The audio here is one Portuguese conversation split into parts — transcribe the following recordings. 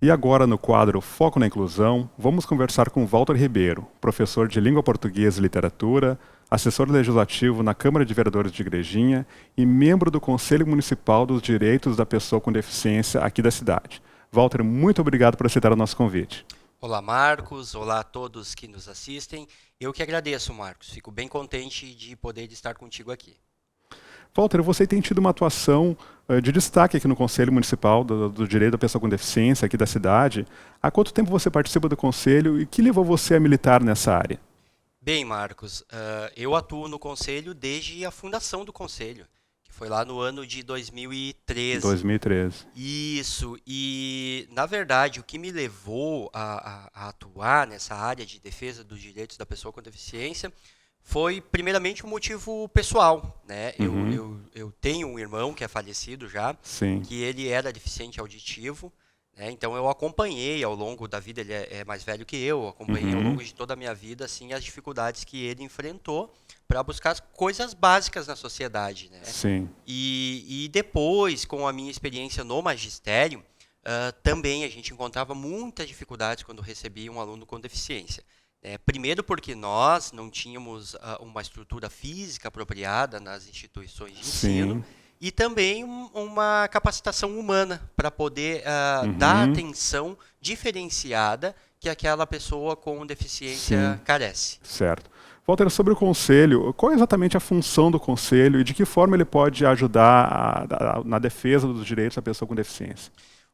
E agora, no quadro Foco na Inclusão, vamos conversar com Walter Ribeiro, professor de Língua Portuguesa e Literatura, assessor legislativo na Câmara de Vereadores de Igrejinha e membro do Conselho Municipal dos Direitos da Pessoa com Deficiência aqui da cidade. Walter, muito obrigado por aceitar o nosso convite. Olá, Marcos. Olá a todos que nos assistem. Eu que agradeço, Marcos. Fico bem contente de poder estar contigo aqui. Walter, você tem tido uma atuação de destaque aqui no Conselho Municipal do Direito da Pessoa com Deficiência aqui da cidade. Há quanto tempo você participa do Conselho e que levou você a militar nessa área? Bem, Marcos, eu atuo no Conselho desde a fundação do Conselho, que foi lá no ano de 2013. 2013. Isso, e na verdade o que me levou a atuar nessa área de defesa dos direitos da pessoa com deficiência foi primeiramente um motivo pessoal, né? Eu tenho um irmão que é falecido já, Sim. que ele era deficiente auditivo, né? Então eu acompanhei ao longo da vida, ele é mais velho que eu acompanhei ao longo de toda a minha vida assim, as dificuldades que ele enfrentou para buscar as coisas básicas na sociedade, né? Sim. E depois, com a minha experiência no magistério, também a gente encontrava muitas dificuldades quando recebia um aluno com deficiência. Primeiro porque nós não tínhamos uma estrutura física apropriada nas instituições de ensino, Sim. e também uma capacitação humana para poder dar atenção diferenciada que aquela pessoa com deficiência Sim. carece. Certo. Walter, sobre o Conselho, qual é exatamente a função do Conselho e de que forma ele pode ajudar na defesa dos direitos da pessoa com deficiência?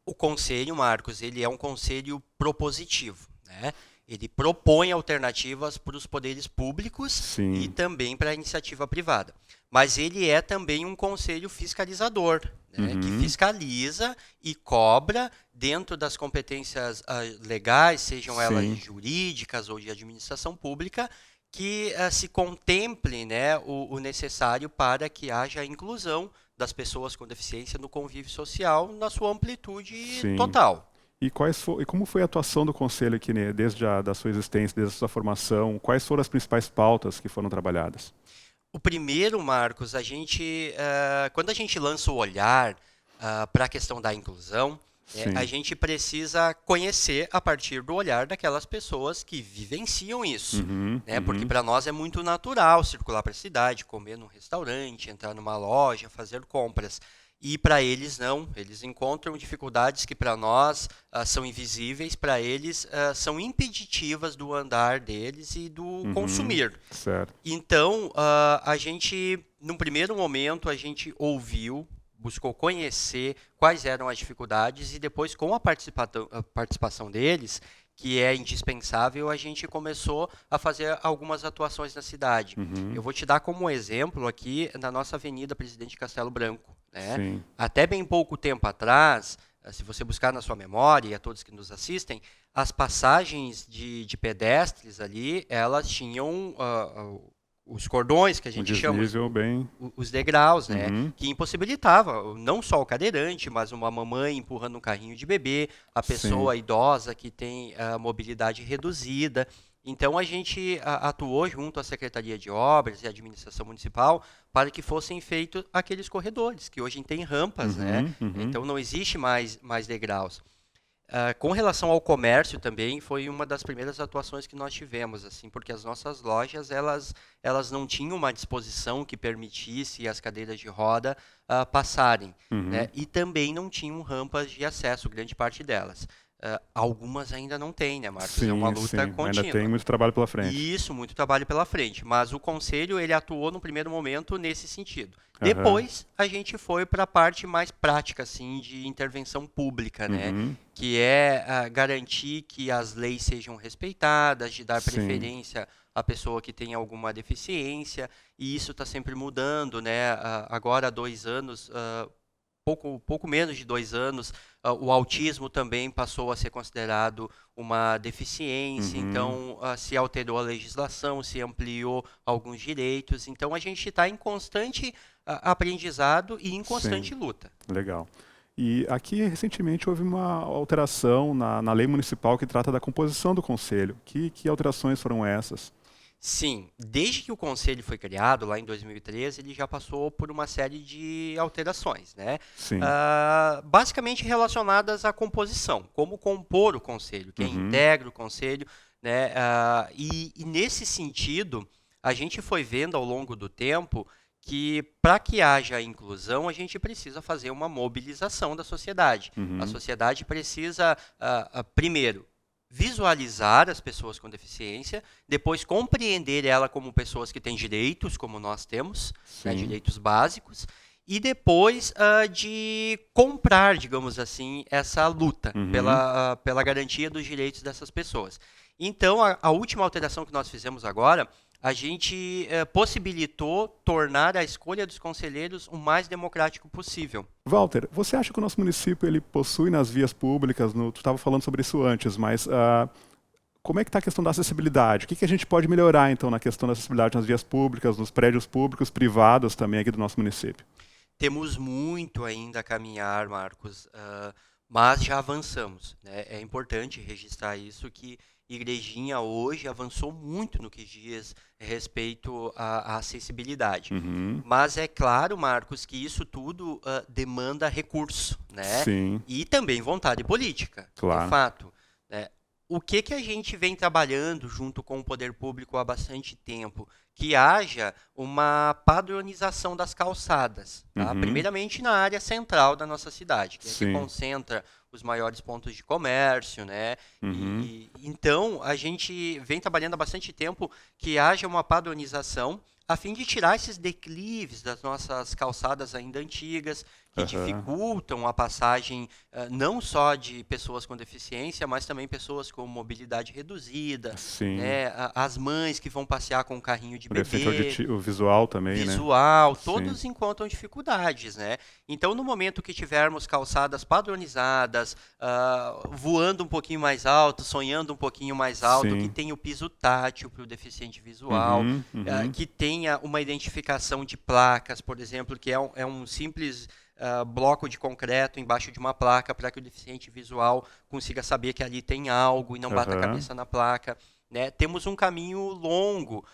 O Conselho, Marcos, ele é um conselho propositivo, né? Ele propõe alternativas para os poderes públicos Sim. e também para a iniciativa privada. Mas ele é também um conselho fiscalizador, né? Que fiscaliza e cobra dentro das competências legais, sejam elas jurídicas ou de administração pública, que se contemple, né, o necessário para que haja a inclusão das pessoas com deficiência no convívio social na sua amplitude total. E como foi a atuação do Conselho aqui, né, desde da sua existência, desde a sua formação? Quais foram as principais pautas que foram trabalhadas? O primeiro, Marcos, quando a gente lança o olhar para a questão da inclusão, a gente precisa conhecer a partir do olhar daquelas pessoas que vivenciam isso, né? Porque para nós é muito natural circular para a cidade, comer num restaurante, entrar numa loja, fazer compras. E para eles não, eles encontram dificuldades que para nós são invisíveis, para eles são impeditivas do andar deles e do consumir. Certo. Então, num primeiro momento, a gente ouviu, buscou conhecer quais eram as dificuldades e depois, com a participação deles, que é indispensável, a gente começou a fazer algumas atuações na cidade. Eu vou te dar como exemplo aqui na nossa Avenida Presidente Castelo Branco, né? Até bem pouco tempo atrás, se você buscar na sua memória, e a todos que nos assistem, as passagens de pedestres ali, elas tinham os cordões, que a gente chama, os degraus, né? Que impossibilitava não só o cadeirante, mas uma mamãe empurrando um carrinho de bebê, a pessoa idosa que tem a mobilidade reduzida. Então, a gente atuou junto à Secretaria de Obras e à Administração Municipal para que fossem feitos aqueles corredores, que hoje têm rampas, né? Então, não existe mais degraus. Com relação ao comércio também, foi uma das primeiras atuações que nós tivemos, assim, porque as nossas lojas, elas não tinham uma disposição que permitisse as cadeiras de roda passarem, né? E também não tinham rampas de acesso, grande parte delas. Algumas ainda não têm, né, Marcos? É uma luta contínua. Ainda tem muito trabalho pela frente. Isso, muito trabalho pela frente. Mas o Conselho, ele atuou no primeiro momento nesse sentido. Depois, a gente foi para a parte mais prática, assim, de intervenção pública, né? Que é garantir que as leis sejam respeitadas, de dar preferência à pessoa que tem alguma deficiência. E isso está sempre mudando, né? Agora, há 2 anos... pouco menos de 2 anos, o autismo também passou a ser considerado uma deficiência, então se alterou a legislação, se ampliou alguns direitos, então a gente está em constante aprendizado e em constante luta. Legal. E aqui, recentemente, houve uma alteração na lei municipal que trata da composição do conselho. Que alterações foram essas? Sim, desde que o conselho foi criado, lá em 2013, ele já passou por uma série de alterações, né? Sim. Basicamente relacionadas à composição, como compor o conselho, quem Uhum. integra o conselho, né? E nesse sentido, a gente foi vendo ao longo do tempo que para que haja inclusão, a gente precisa fazer uma mobilização da sociedade. A Uhum. sociedade precisa, primeiro, visualizar as pessoas com deficiência, depois compreender ela como pessoas que têm direitos, como nós temos, né, Sim. direitos básicos, e depois de comprar, digamos assim, essa luta Uhum. pela garantia dos direitos dessas pessoas. Então, a última alteração que nós fizemos agora, a gente possibilitou tornar a escolha dos conselheiros o mais democrático possível. Walter, você acha que o nosso município ele possui nas vias públicas, tu estava falando sobre isso antes, mas como é que está a questão da acessibilidade? O que a gente pode melhorar, então, na questão da acessibilidade nas vias públicas, nos prédios públicos, privados também aqui do nosso município? Temos muito ainda a caminhar, Marcos, mas já avançamos, né? É importante registrar isso, que Igrejinha hoje avançou muito no que diz respeito à acessibilidade. Uhum. Mas é claro, Marcos, que isso tudo demanda recurso, né? Sim, E também vontade política, é claro. fato, né? O que a gente vem trabalhando junto com o poder público há bastante tempo? Que haja uma padronização das calçadas, tá? Uhum. Primeiramente na área central da nossa cidade, que é que Sim. concentra os maiores pontos de comércio, né? Uhum. Então a gente vem trabalhando há bastante tempo que haja uma padronização a fim de tirar esses declives das nossas calçadas ainda antigas, que Aham. dificultam a passagem não só de pessoas com deficiência, mas também pessoas com mobilidade reduzida, Sim. né? As mães que vão passear com um carrinho de O deficiente bebê, auditivo, o visual também, né? visual, Sim. todos encontram dificuldades, né? Então, no momento que tivermos calçadas padronizadas, voando um pouquinho mais alto, sonhando um pouquinho mais alto, que Sim. tenha o piso tátil para o deficiente visual, Uhum. Uhum. que tenha uma identificação de placas, por exemplo, que é um simples bloco de concreto embaixo de uma placa para que o deficiente visual consiga saber que ali tem algo e não bata a Aham. cabeça na placa. Né? Temos um caminho longo,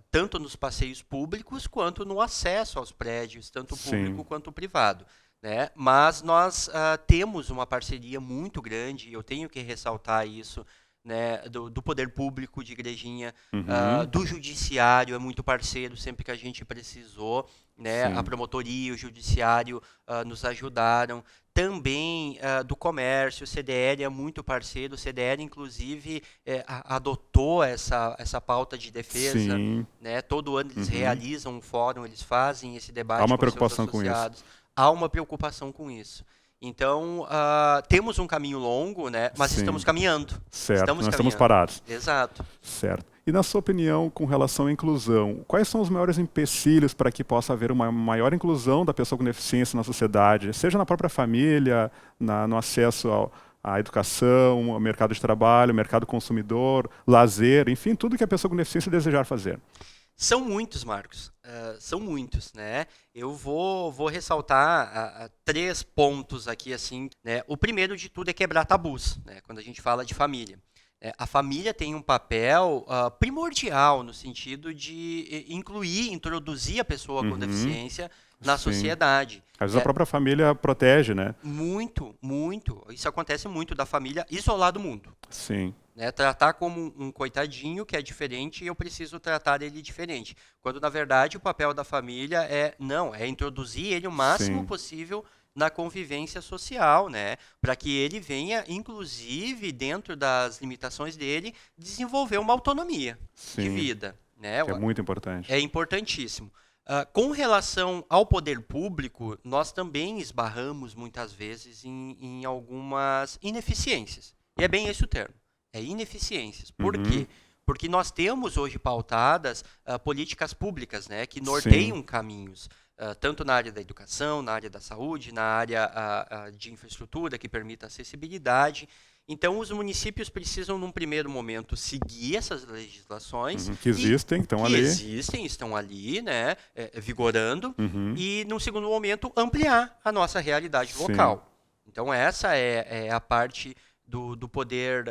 tanto nos passeios públicos quanto no acesso aos prédios, tanto público Sim. quanto privado. Né? Mas nós temos uma parceria muito grande, e eu tenho que ressaltar isso, né, do poder público de Igrejinha, Uhum. do judiciário, é muito parceiro sempre que a gente precisou, né, a Sim. promotoria, o judiciário nos ajudaram, também do comércio, o CDL é muito parceiro, o CDL inclusive adotou essa pauta de defesa, Sim. né, todo ano eles Uhum. realizam um fórum, eles fazem esse Há debate uma com seus preocupação com isso. associados, há uma preocupação com isso. Então, temos um caminho longo, né? Mas estamos Sim. caminhando. Certo. Estamos Nós estamos caminhando. parados. Exato. Certo. E na sua opinião, com relação à inclusão, quais são os maiores empecilhos para que possa haver uma maior inclusão da pessoa com deficiência na sociedade, seja na própria família, no acesso à educação, ao mercado de trabalho, mercado consumidor, lazer, enfim, tudo que a pessoa com deficiência desejar fazer? São muitos, Marcos. São muitos, né? Eu vou ressaltar três pontos aqui, assim, né? O primeiro de tudo é quebrar tabus, né? Quando a gente fala de família. A família tem um papel primordial no sentido de incluir, introduzir a pessoa com Uhum. deficiência na Sim. sociedade. Às vezes a Né? própria família protege, né? Muito, muito. Isso acontece muito da família isolar do mundo. Sim. Né? Tratar como um coitadinho que é diferente e eu preciso tratar ele diferente. Quando, na verdade, o papel da família é introduzir ele o máximo Sim. possível na convivência social, né? Para que ele venha, inclusive, dentro das limitações dele, desenvolver uma autonomia de Sim. vida. Né? Que é muito importante. É importantíssimo. Com relação ao poder público, nós também esbarramos muitas vezes em algumas ineficiências. E é bem esse o termo. É ineficiências. Por Uhum. quê? Porque nós temos hoje pautadas políticas públicas, né, que Sim. norteiam caminhos, tanto na área da educação, na área da saúde, na área de infraestrutura que permita acessibilidade. Então, os municípios precisam, num primeiro momento, seguir essas legislações Uhum. Que e existem, que estão que ali. existem, estão ali, né, vigorando, Uhum. e, num segundo momento, ampliar a nossa realidade Sim. local. Então, essa é a parte do poder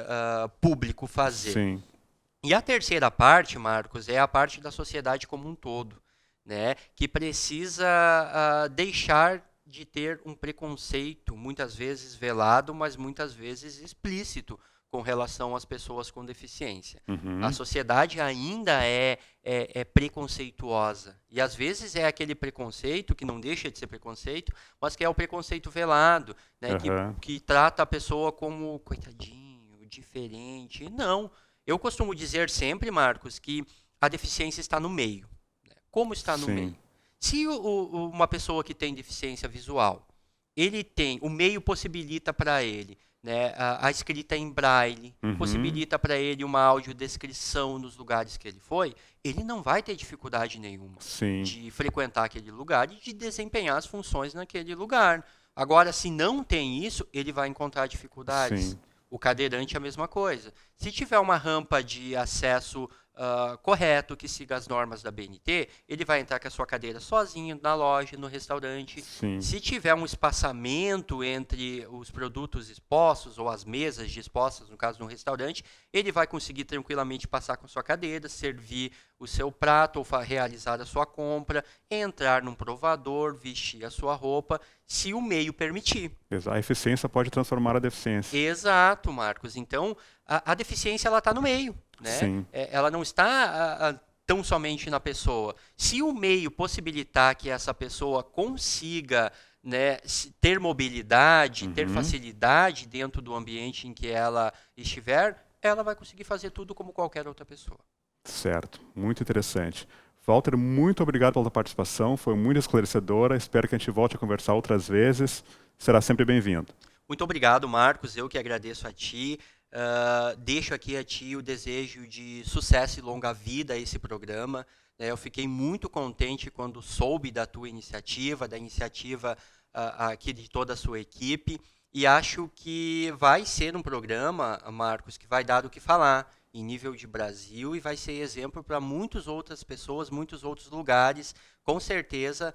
público fazer. Sim. E a terceira parte, Marcos, é a parte da sociedade como um todo, né, que precisa deixar de ter um preconceito, muitas vezes velado, mas muitas vezes explícito, com relação às pessoas com deficiência. A Uhum. sociedade ainda é preconceituosa. E às vezes é aquele preconceito, que não deixa de ser preconceito, mas que é o preconceito velado, né, Aham. que trata a pessoa como coitadinho, diferente. Não. Eu costumo dizer sempre, Marcos, que a deficiência está no meio. Como está no Sim. meio? Se uma pessoa que tem deficiência visual, ele tem, o meio possibilita para ele, né, a escrita em braille, Uhum. possibilita para ele uma audiodescrição nos lugares que ele foi, ele não vai ter dificuldade nenhuma Sim. de frequentar aquele lugar e de desempenhar as funções naquele lugar. Agora, se não tem isso, ele vai encontrar dificuldades. Sim. O cadeirante é a mesma coisa. Se tiver uma rampa de acesso correto, que siga as normas da BNT, ele vai entrar com a sua cadeira sozinho na loja, no restaurante. Sim. Se tiver um espaçamento entre os produtos expostos ou as mesas dispostas, no caso de um restaurante, ele vai conseguir tranquilamente passar com a sua cadeira, servir o seu prato ou realizar a sua compra, entrar num provador, vestir a sua roupa, se o meio permitir. A eficiência pode transformar a deficiência. Exato, Marcos. Então, a deficiência ela está no meio, né? Sim. Ela não está tão somente na pessoa. Se o meio possibilitar que essa pessoa consiga, né, ter mobilidade, ter Uhum. facilidade dentro do ambiente em que ela estiver, ela vai conseguir fazer tudo como qualquer outra pessoa. Certo. Muito interessante. Walter, muito obrigado pela participação. Foi muito esclarecedora. Espero que a gente volte a conversar outras vezes. Será sempre bem-vindo. Muito obrigado, Marcos. Eu que agradeço a ti. Deixo aqui a ti o desejo de sucesso e longa vida a esse programa. Eu fiquei muito contente quando soube da tua iniciativa, da iniciativa aqui de toda a sua equipe. E acho que vai ser um programa, Marcos, que vai dar o que falar em nível de Brasil e vai ser exemplo para muitas outras pessoas, muitos outros lugares. Com certeza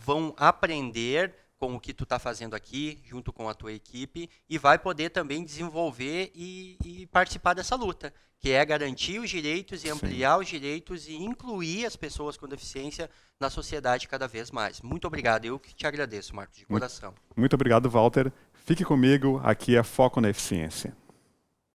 vão aprender com o que tu está fazendo aqui, junto com a tua equipe, e vai poder também desenvolver e participar dessa luta, que é garantir os direitos e Sim. ampliar os direitos e incluir as pessoas com deficiência na sociedade cada vez mais. Muito obrigado, eu que te agradeço, Marcos, de Muito, coração. muito obrigado, Walter. Fique comigo. Aqui é Foco na Eficiência.